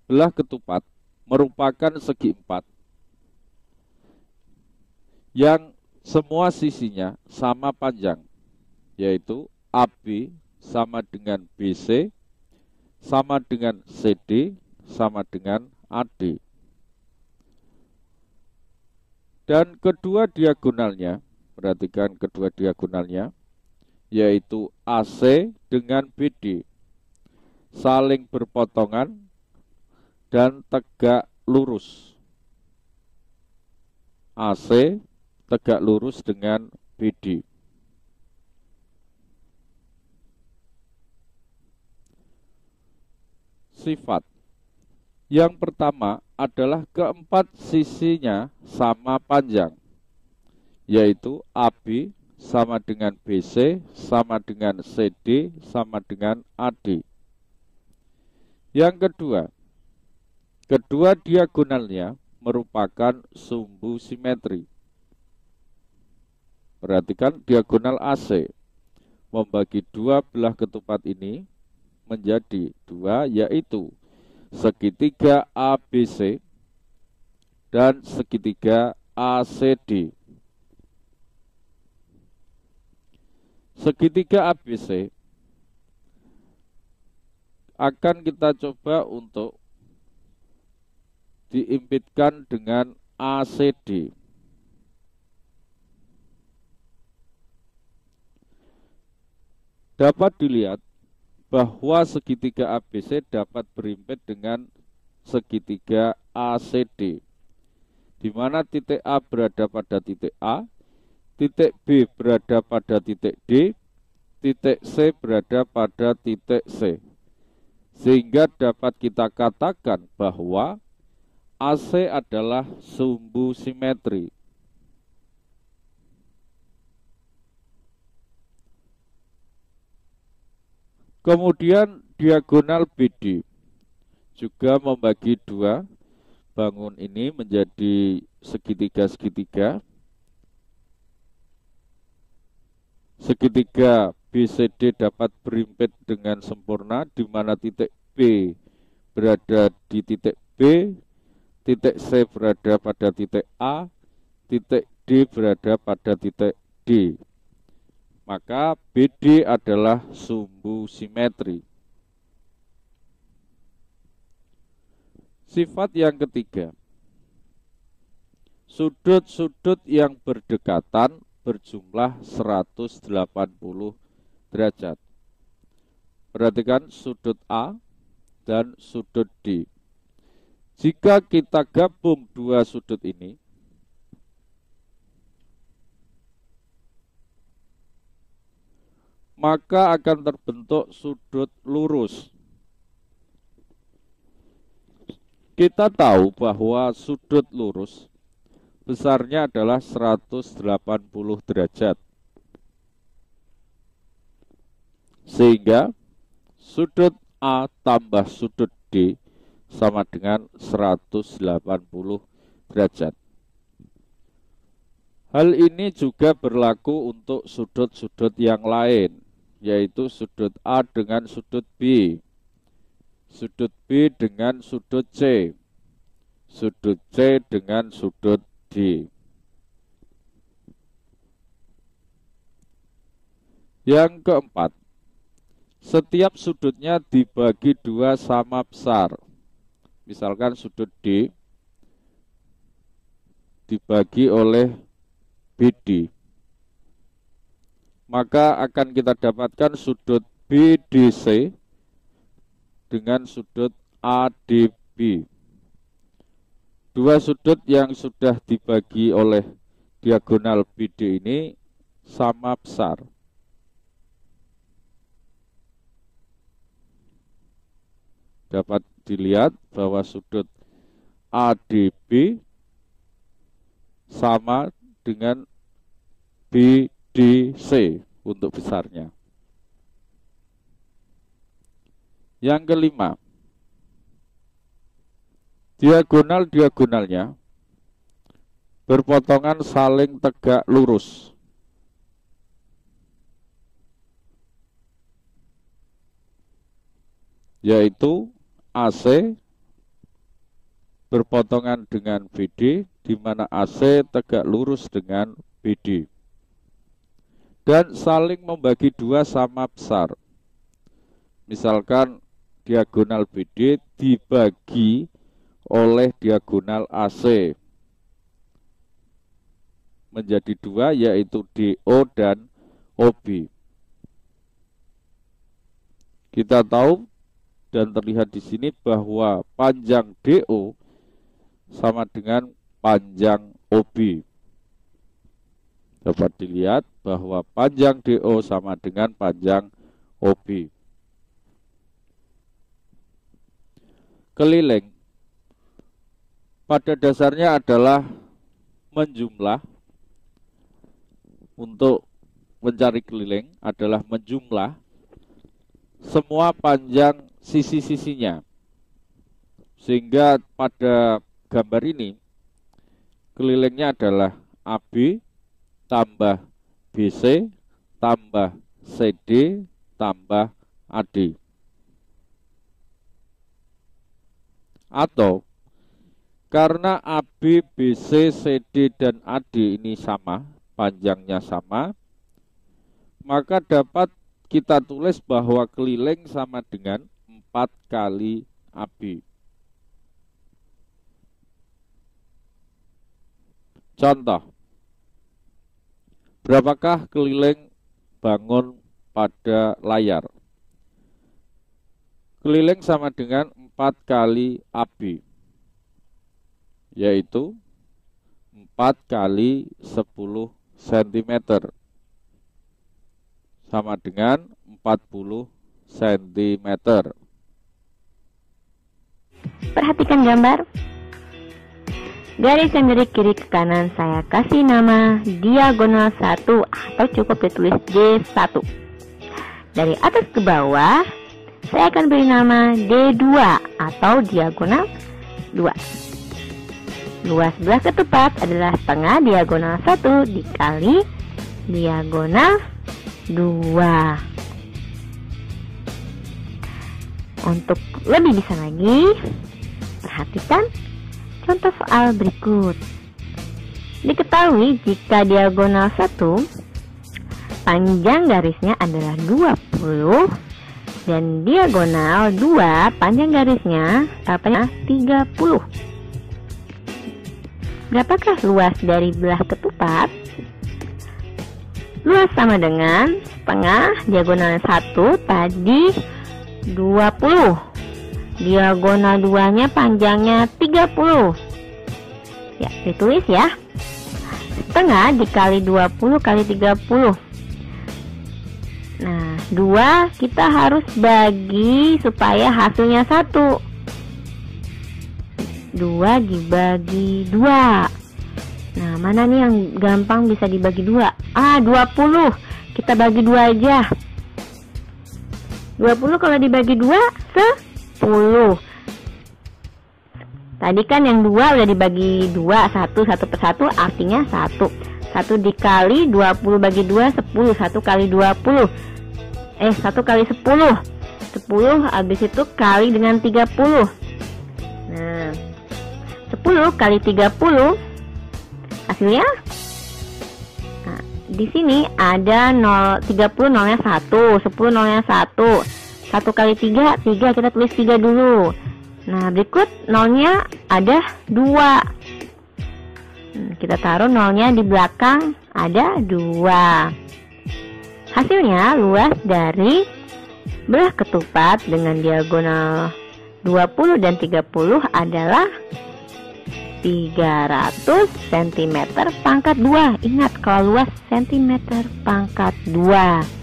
belah ketupat merupakan segi empat yang semua sisinya sama panjang, yaitu AB sama dengan BC, sama dengan CD, sama dengan AD. Dan kedua diagonalnya, perhatikan kedua diagonalnya, yaitu AC dengan BD, saling berpotongan dan tegak lurus. AC tegak lurus dengan BD. Sifat yang pertama adalah keempat sisinya sama panjang, yaitu AB sama dengan BC, sama dengan CD, sama dengan AD. Yang kedua, kedua diagonalnya merupakan sumbu simetri. Perhatikan diagonal AC membagi dua belah ketupat ini menjadi dua, yaitu segitiga ABC dan segitiga ACD. Segitiga ABC akan kita coba untuk diimpitkan dengan ACD. Dapat dilihat bahwa segitiga ABC dapat berimpit dengan segitiga ACD, di mana titik A berada pada titik A, titik B berada pada titik D, titik C berada pada titik C. Sehingga dapat kita katakan bahwa AC adalah sumbu simetri. Kemudian diagonal BD juga membagi dua bangun ini menjadi segitiga-segitiga. Segitiga BCD dapat berimpit dengan sempurna, di mana titik B berada di titik B, titik C berada pada titik A, titik D berada pada titik D. Maka BD adalah sumbu simetri. Sifat yang ketiga, sudut-sudut yang berdekatan berjumlah 180 derajat. Perhatikan sudut A dan sudut D. Jika kita gabung dua sudut ini, maka akan terbentuk sudut lurus. Kita tahu bahwa sudut lurus besarnya adalah 180 derajat. Sehingga sudut A tambah sudut D sama dengan 180 derajat. Hal ini juga berlaku untuk sudut-sudut yang lain, yaitu sudut A dengan sudut B, sudut B dengan sudut C, sudut C dengan sudut D. Yang keempat, setiap sudutnya dibagi dua sama besar. Misalkan sudut D dibagi oleh BD, maka akan kita dapatkan sudut BDC dengan sudut ADB. Dua sudut yang sudah dibagi oleh diagonal BD ini sama besar. Dapat dilihat bahwa sudut ADB sama dengan BDC untuk besarnya. Yang kelima, diagonal-diagonalnya berpotongan saling tegak lurus. Yaitu AC berpotongan dengan BD, di mana AC tegak lurus dengan BD. Dan saling membagi dua sama besar. Misalkan diagonal BD dibagi oleh diagonal AC menjadi dua, yaitu DO dan OB. Kita tahu dan terlihat di sini bahwa panjang DO sama dengan panjang OB. Dapat dilihat bahwa panjang DO sama dengan panjang OB. Keliling pada dasarnya adalah menjumlah. Untuk mencari keliling adalah menjumlah semua panjang sisi-sisinya. Sehingga pada gambar ini kelilingnya adalah AB tambah BC tambah CD tambah AD. Atau karena AB, BC, CD, dan AD ini sama, panjangnya sama, maka dapat kita tulis bahwa keliling sama dengan 4 kali AB. Contoh, berapakah keliling bangun pada layar? Keliling sama dengan 4 kali AB, yaitu 4 kali 10 cm, sama dengan 40 cm. Perhatikan gambar. Garis yang dari kiri ke kanan saya kasih nama diagonal 1 atau cukup ditulis D1. Dari atas ke bawah saya akan beri nama D2 atau diagonal 2. Luas belah ketupat adalah setengah diagonal 1 dikali diagonal 2. Untuk lebih bisa lagi, perhatikan contoh soal berikut. Diketahui jika diagonal 1 panjang garisnya adalah 20 dan diagonal 2 panjang garisnya 30. Berapakah luas dari belah ketupat? Luas sama dengan setengah diagonal 1 tadi 20. Diagonal 2-nya panjangnya 30. Ya, ditulis ya. Setengah dikali 20 kali 30. Nah, 2 kita harus bagi supaya hasilnya 1. 2 dibagi 2. Nah, mana nih yang gampang bisa dibagi 2? 20. Kita bagi 2 aja. 20 kalau dibagi 2, 10. Tadi kan yang 2 udah dibagi 2, 1 per 1 artinya 1. 1 dikali 20 bagi 2, 10. 1 kali 20. 1 kali 10. 10 habis itu kali dengan 30. Nah, 10 kali 30 hasilnya, nah, di sini ada 30 nolnya 1, 10 nolnya 1, 1 kali 3 kita tulis 3 dulu. Nah, berikut nolnya ada 2. Kita taruh nolnya di belakang, ada 2. Hasilnya luas dari belah ketupat dengan diagonal 20 dan 30 adalah 300 cm pangkat 2. Ingat, kalau luas cm pangkat 2.